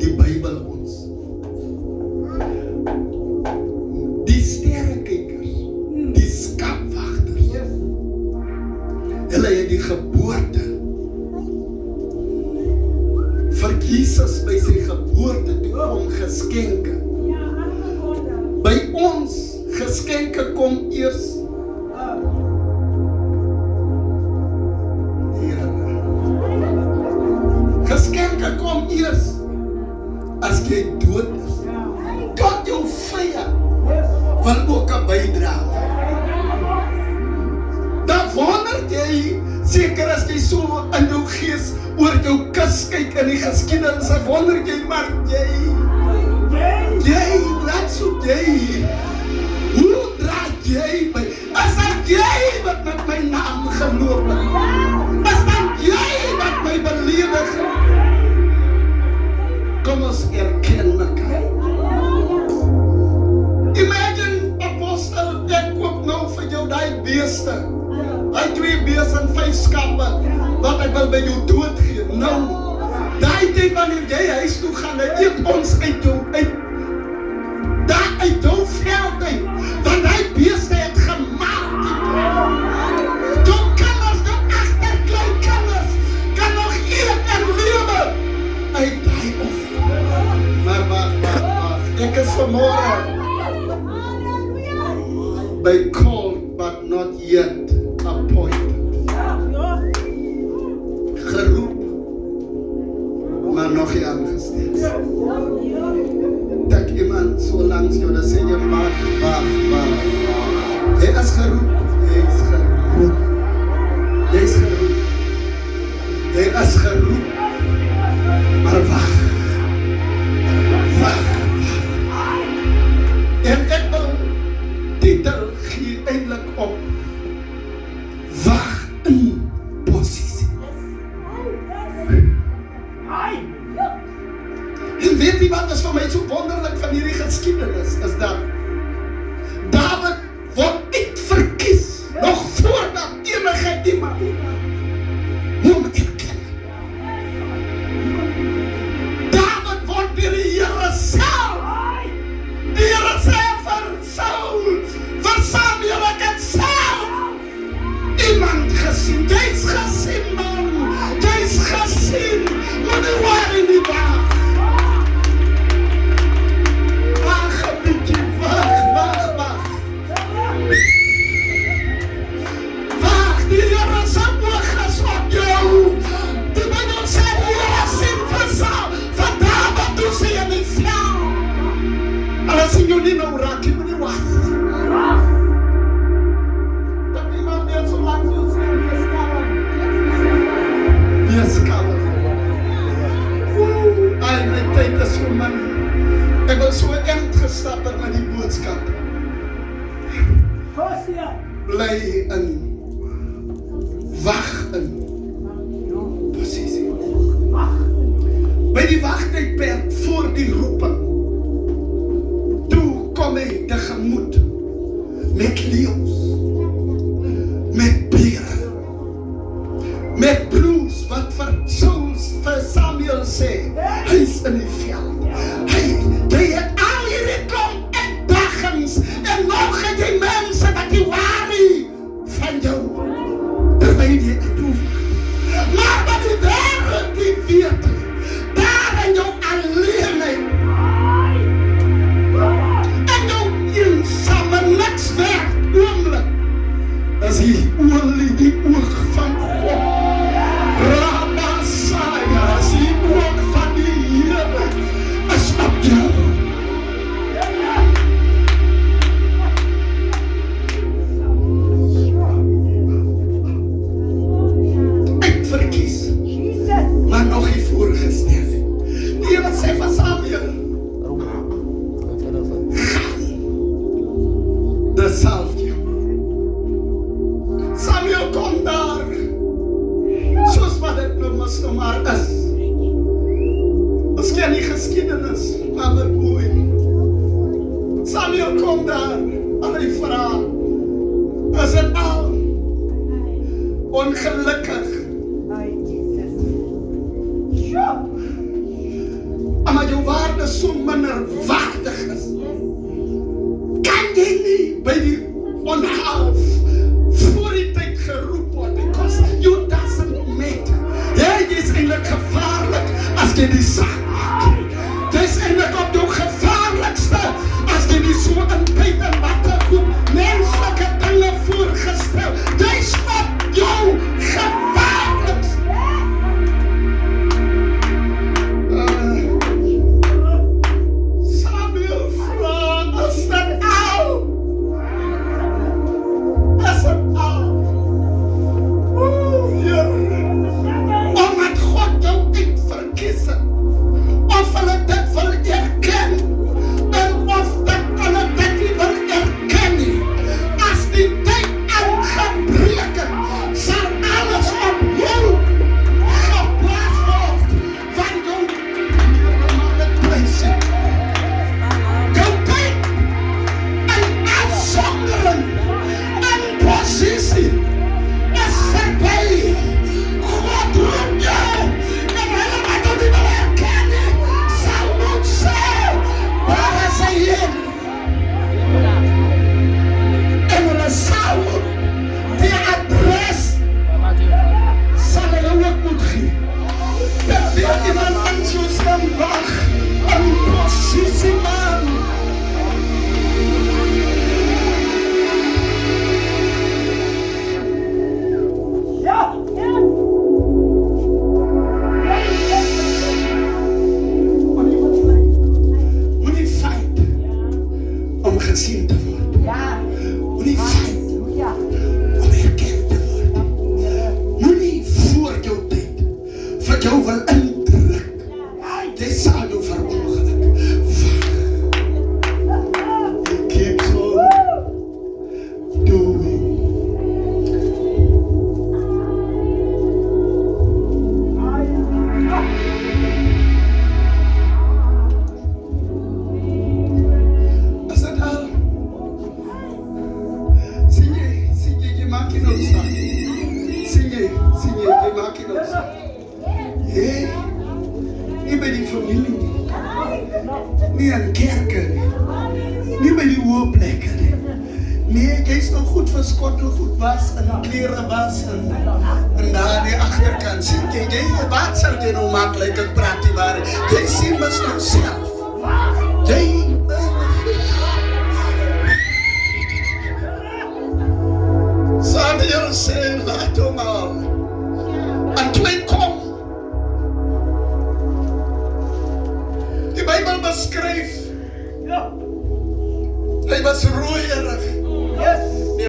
die Bybel ons. Die sterrekykers, die skapwagters, hulle het die geboorte vir Jesus by sy geboorte toe kom geskenke. By ons geskenke kom eers geskenke kom eers as jy dood is. Tot jou vyand wil ook 'n bydrae. Dan wonder jy, seker as jy so in jou gees oor jou kus kyk in die geskiedenis, wonder jy, maar jy, laat soek jy, hoe draai jy by, as dat jy wat met my naam geloop het, as dat jy wat my beledig het, kom ons erken mekaar. Imagine, apostel, ek koop nou vir jou die beeste, die 2 beeste en 5 skape, wat ek wil by jou dood gee. Nou, die tyd wanneer jy huis toe gaan, eet ons uit jou, daar uit jou veld uit, want die beeste het gemaakt. Jou kinders, jou agterklein kinders, kan nog eet en lewe uit die offer. Maar wacht, ek is vanmorgen by called but not yet appointed. Geroep, maar nog nie aangestel. Dat iemand so langs jou, dan sê jy, wacht. Jy is geroep, jy is geroep. Jy is geroep. Jy is geroep. Maar wacht. En ek wil titel gee eindelijk op Wag in posisie. En weet jy wat is vir my so wonderlik van hierdie geskiedenis, is dat Dawid word uitverkies, nog voordat enige iemand hom erken. Dawid word deur die Here self, die Here sê vir Saul, vir Samuel, ek het self iemand gesien, jy's gesien man, jy's gesien, maar die waar nie waar. Wacht een beetje, wacht. Wacht, die Here se oog is op jou. Die Bybel sê, die Here sien vir Saul, vir Dawid toe sy in die veld. Hulle sien jou nie nou raak, jy moet nie wacht. My tyd is so min. Ek wil so eind gestap het met die boodskap. Bly in, wag in posisie. By die wagtydperk voor die roeping, toe kom hy tegemoet met leeu's, met bere, met broers wat vir Samuel sê, hy is in die veld. Hy het al hierdie klomp uitdagings en nog het jy mense wat die waarie van jou terwyl jy het hoef. Maar wat die wêreld die weet, daar in jou alleenheid en jou eensame niks werd oomblik, is die olie die oog van God. Samuel kom daar en hy vra, is dit al ongelukkig omdat jou waarde so minderwaardig is, kan jy nie by die onhaal voor die tyd geroep word, because you doesn't matter. Jy is eintlik gevaarlik as jy die saak maak. Jy is eintlik op jou gevaarlikste as jy die so in tyd en watte goed menslike dinge voorgestel. Jy is op jou gevaarlikste. Samuel vra, is dit al? Is dit al? Omdat God jou uitverkies het, of hulle dit wil erken, en of dat hulle dit nie wil erken nie. As die tyd aangebreek het, sal alles op jou geplaas word, van jou plek. Jou tyd in afsondering, in posisie, is verby. God roep jou, en hulle wat jou nie wil herken nie, sal moet sê, waar is hy heen? En hulle sal die adres sal hulle ook moet gee. Dat weer iemand in soos dan wag, in posisie man. Moenie fight om gesien te word. Moenie fight om erkend te word. Moenie voor jou tyd vir jou wil indruk. Jy sal jou verongeluk. He keeps on doing. Is dit al? Sien jy maak nie nou saak. Sien jy maak nie nou saak. Nie by die familie nie. Nie in kerke nie. Nie by die hoë plekke nie. Nee, jy is nog goed vir skottelgoed was en klere was en daar die agterkant. Sien jy, wat sal jy nou maak like ek praat die waarheid? Jy sien mis nou self. Samuel sê, laat hom al. En toe hy kom, die Bybel beskryf, hy was rooierig.